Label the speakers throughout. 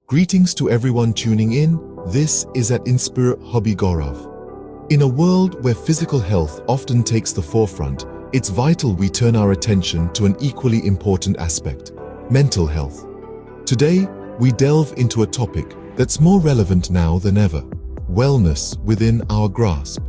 Speaker 1: Greetings to everyone tuning in. This is at Inspire Hobby Gaurav. In a world where physical health often takes the forefront, it's vital we turn our attention to an equally important aspect: mental health. Today, we delve into a topic that's more relevant now than ever: wellness within our grasp.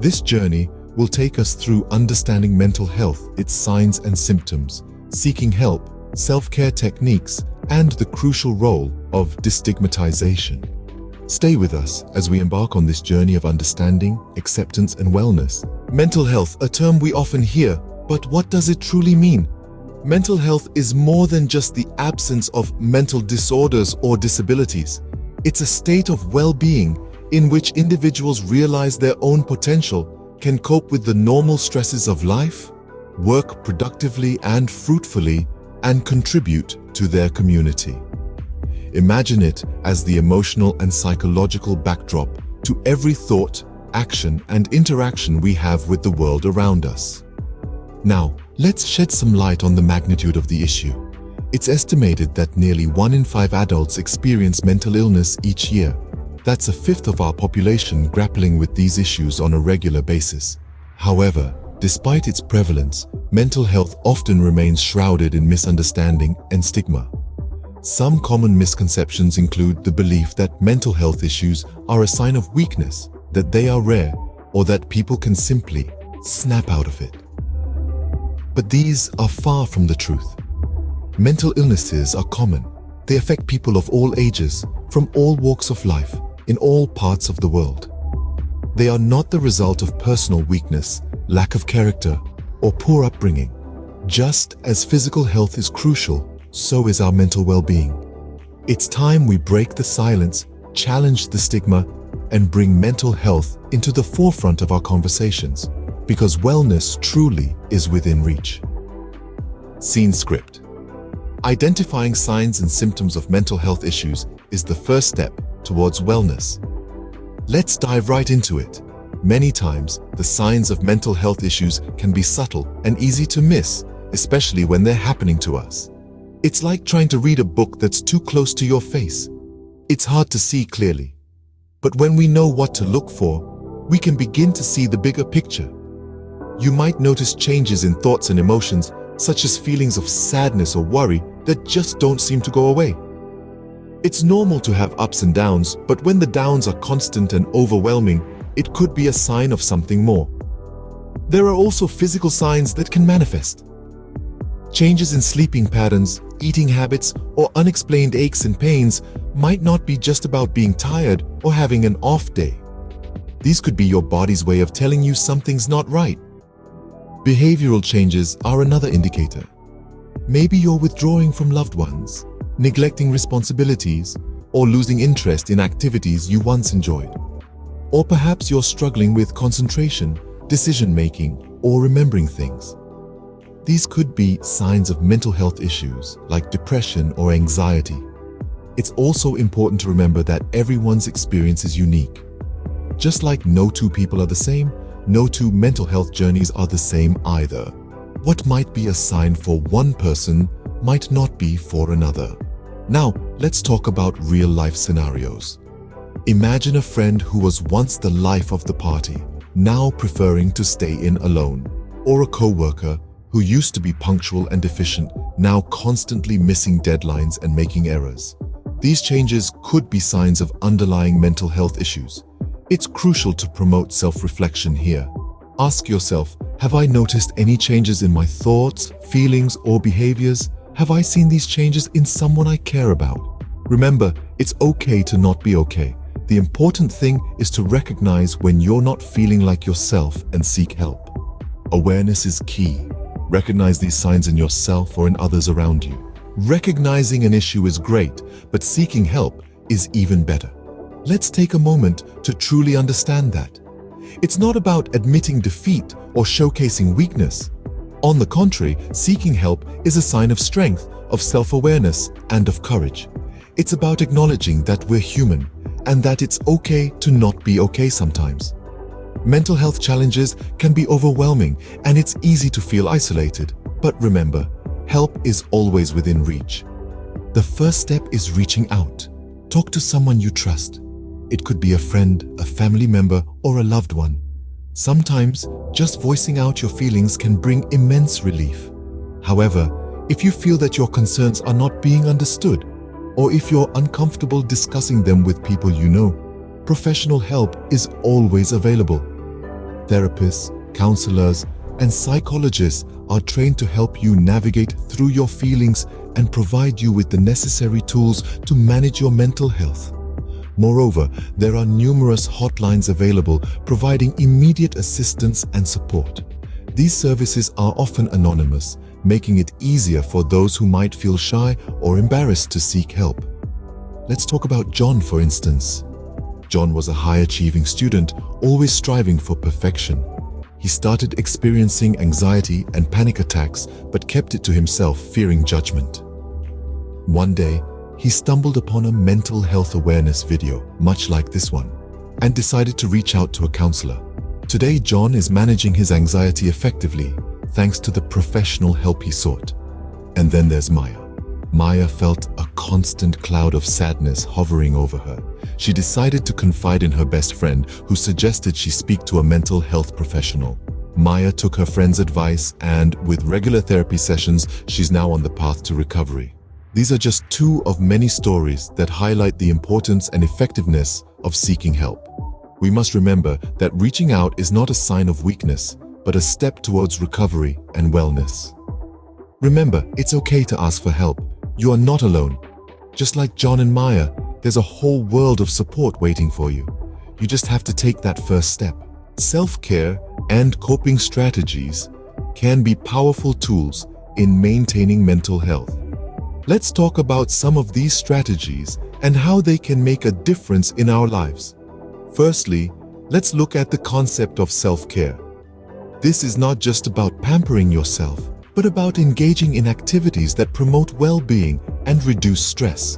Speaker 1: This journey will take us through understanding mental health, its signs and symptoms, seeking help, self-care techniques, and the crucial role of destigmatization. Stay with us as we embark on this journey of understanding, acceptance, and wellness. Mental health, a term we often hear, but what does it truly mean? Mental health is more than just the absence of mental disorders or disabilities. It's a state of well-being in which individuals realize their own potential, can cope with the normal stresses of life, work productively and fruitfully, and contribute to their community. Imagine it as the emotional and psychological backdrop to every thought, action, and interaction we have with the world around us. Now, let's shed some light on the magnitude of the issue. It's estimated that nearly 1 in 5 adults experience mental illness each year. That's a fifth of our population grappling with these issues on a regular basis. However, despite its prevalence, mental health often remains shrouded in misunderstanding and stigma. Some common misconceptions include the belief that mental health issues are a sign of weakness, that they are rare, or that people can simply snap out of it. But these are far from the truth. Mental illnesses are common. They affect people of all ages, from all walks of life, in all parts of the world. They are not the result of personal weakness, lack of character, or poor upbringing. Just as physical health is crucial, so is our mental well-being. It's time we break the silence, challenge the stigma, and bring mental health into the forefront of our conversations, because wellness truly is within reach. Scene script. Identifying signs and symptoms of mental health issues is the first step towards wellness. Let's dive right into it. Many times, the signs of mental health issues can be subtle and easy to miss, especially when they're happening to us. It's like trying to read a book that's too close to your face. It's hard to see clearly. But when we know what to look for, we can begin to see the bigger picture. You might notice changes in thoughts and emotions, such as feelings of sadness or worry that just don't seem to go away. It's normal to have ups and downs, but when the downs are constant and overwhelming, it could be a sign of something more. There are also physical signs that can manifest. Changes in sleeping patterns, eating habits, or unexplained aches and pains might not be just about being tired or having an off day. These could be your body's way of telling you something's not right. Behavioral changes are another indicator. Maybe you're withdrawing from loved ones, neglecting responsibilities, or losing interest in activities you once enjoyed. Or perhaps you're struggling with concentration, decision-making, or remembering things. These could be signs of mental health issues like depression or anxiety. It's also important to remember that everyone's experience is unique. Just like no two people are the same, no two mental health journeys are the same either. What might be a sign for one person might not be for another. Now, let's talk about real-life scenarios. Imagine a friend who was once the life of the party, now preferring to stay in alone, or a co-worker who used to be punctual and efficient, now constantly missing deadlines and making errors. These changes could be signs of underlying mental health issues. It's crucial to promote self-reflection here. Ask yourself, have I noticed any changes in my thoughts, feelings, or behaviors? Have I seen these changes in someone I care about? Remember, it's okay to not be okay. The important thing is to recognize when you're not feeling like yourself and seek help. Awareness is key. Recognize these signs in yourself or in others around you. Recognizing an issue is great, but seeking help is even better. Let's take a moment to truly understand that. It's not about admitting defeat or showcasing weakness. On the contrary, seeking help is a sign of strength, of self-awareness, and of courage. It's about acknowledging that we're human and that it's okay to not be okay sometimes. Mental health challenges can be overwhelming and it's easy to feel isolated. But remember, help is always within reach. The first step is reaching out. Talk to someone you trust. It could be a friend, a family member, or a loved one. Sometimes, just voicing out your feelings can bring immense relief. However, if you feel that your concerns are not being understood, or if you're uncomfortable discussing them with people you know, professional help is always available. Therapists, counselors, and psychologists are trained to help you navigate through your feelings and provide you with the necessary tools to manage your mental health. Moreover, there are numerous hotlines available providing immediate assistance and support. These services are often anonymous, making it easier for those who might feel shy or embarrassed to seek help. Let's talk about John, for instance. John was a high-achieving student, always striving for perfection. He started experiencing anxiety and panic attacks, but kept it to himself, fearing judgment. One day, he stumbled upon a mental health awareness video, much like this one, and decided to reach out to a counselor. Today, John is managing his anxiety effectively, thanks to the professional help he sought. And then there's Maya. Maya felt a constant cloud of sadness hovering over her. She decided to confide in her best friend, who suggested she speak to a mental health professional. Maya took her friend's advice, and with regular therapy sessions, she's now on the path to recovery. These are just two of many stories that highlight the importance and effectiveness of seeking help. We must remember that reaching out is not a sign of weakness, but a step towards recovery and wellness. Remember, it's okay to ask for help. You are not alone. Just like John and Maya, there's a whole world of support waiting for you. You just have to take that first step. Self-care and coping strategies can be powerful tools in maintaining mental health. Let's talk about some of these strategies and how they can make a difference in our lives. Firstly, let's look at the concept of self-care. This is not just about pampering yourself, but about engaging in activities that promote well-being and reduce stress.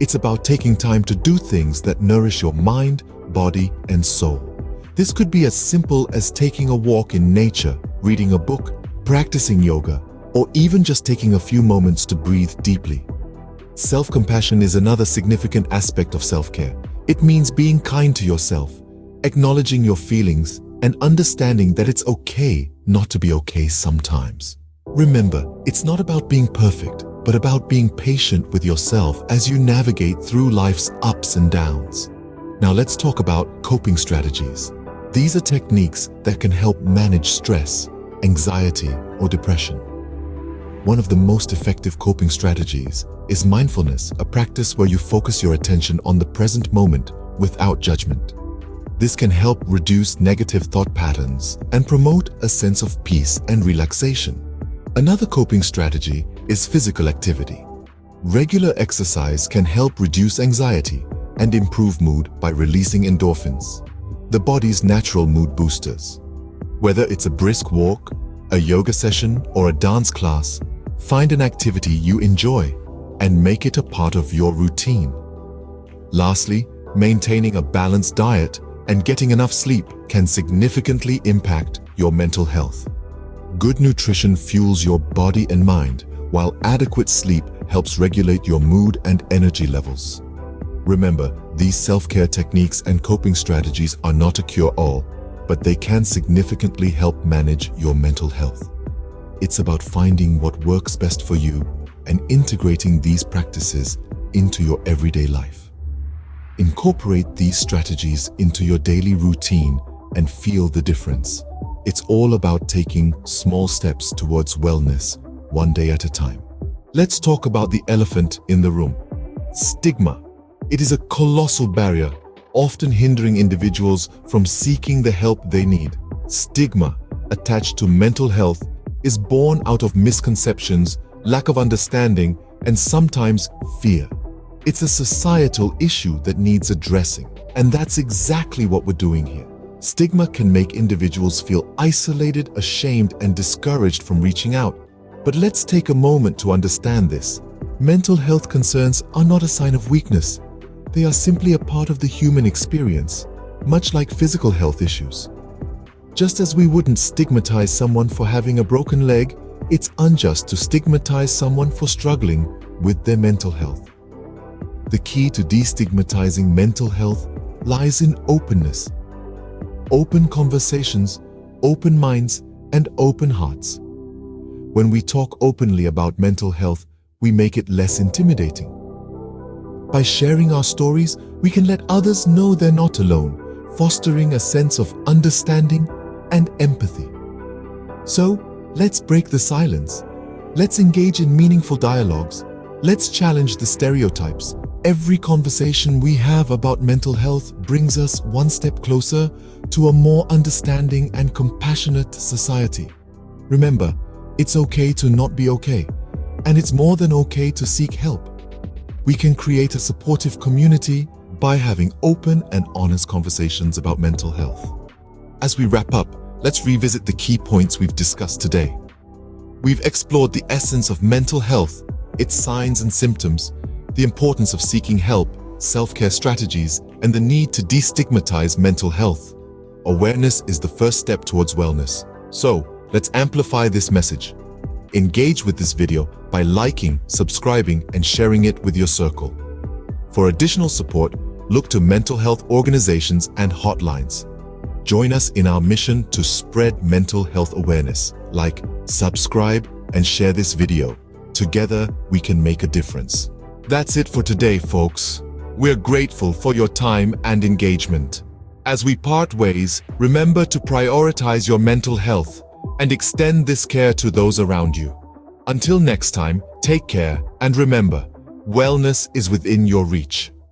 Speaker 1: It's about taking time to do things that nourish your mind, body, and soul. This could be as simple as taking a walk in nature, reading a book, practicing yoga, or even just taking a few moments to breathe deeply. Self-compassion is another significant aspect of self-care. It means being kind to yourself, acknowledging your feelings, and understanding that it's okay not to be okay sometimes. Remember, it's not about being perfect, but about being patient with yourself as you navigate through life's ups and downs. Now let's talk about coping strategies. These are techniques that can help manage stress, anxiety, or depression. One of the most effective coping strategies is mindfulness, a practice where you focus your attention on the present moment without judgment. This can help reduce negative thought patterns and promote a sense of peace and relaxation. Another coping strategy is physical activity. Regular exercise can help reduce anxiety and improve mood by releasing endorphins, the body's natural mood boosters. Whether it's a brisk walk, a yoga session, or a dance class, find an activity you enjoy and make it a part of your routine. Lastly, maintaining a balanced diet and getting enough sleep can significantly impact your mental health. Good nutrition fuels your body and mind, while adequate sleep helps regulate your mood and energy levels. Remember, these self-care techniques and coping strategies are not a cure-all, but they can significantly help manage your mental health. It's about finding what works best for you and integrating these practices into your everyday life. Incorporate these strategies into your daily routine and feel the difference. It's all about taking small steps towards wellness, one day at a time. Let's talk about the elephant in the room. Stigma. It is a colossal barrier, often hindering individuals from seeking the help they need. Stigma attached to mental health is born out of misconceptions, lack of understanding, and sometimes fear. It's a societal issue that needs addressing, and that's exactly what we're doing here. Stigma can make individuals feel isolated, ashamed, and discouraged from reaching out. But let's take a moment to understand this. Mental health concerns are not a sign of weakness. They are simply a part of the human experience, much like physical health issues. Just as we wouldn't stigmatize someone for having a broken leg, it's unjust to stigmatize someone for struggling with their mental health. The key to destigmatizing mental health lies in openness. Open conversations, open minds, and open hearts. When we talk openly about mental health, we make it less intimidating. By sharing our stories, we can let others know they're not alone, fostering a sense of understanding and empathy. So, let's break the silence. Let's engage in meaningful dialogues. Let's challenge the stereotypes. Every conversation we have about mental health brings us one step closer to a more understanding and compassionate society. Remember, it's okay to not be okay, and it's more than okay to seek help. We can create a supportive community by having open and honest conversations about mental health. As we wrap up, let's revisit the key points we've discussed today. We've explored the essence of mental health, its signs and symptoms, the importance of seeking help, self-care strategies, and the need to destigmatize mental health. Awareness is the first step towards wellness. So, let's amplify this message. Engage with this video by liking, subscribing, and sharing it with your circle. For additional support, look to mental health organizations and hotlines. Join us in our mission to spread mental health awareness. Like, subscribe, and share this video. Together, we can make a difference. That's it for today, folks. We're grateful for your time and engagement. As we part ways, remember to prioritize your mental health and extend this care to those around you. Until next time, take care and remember, wellness is within your reach.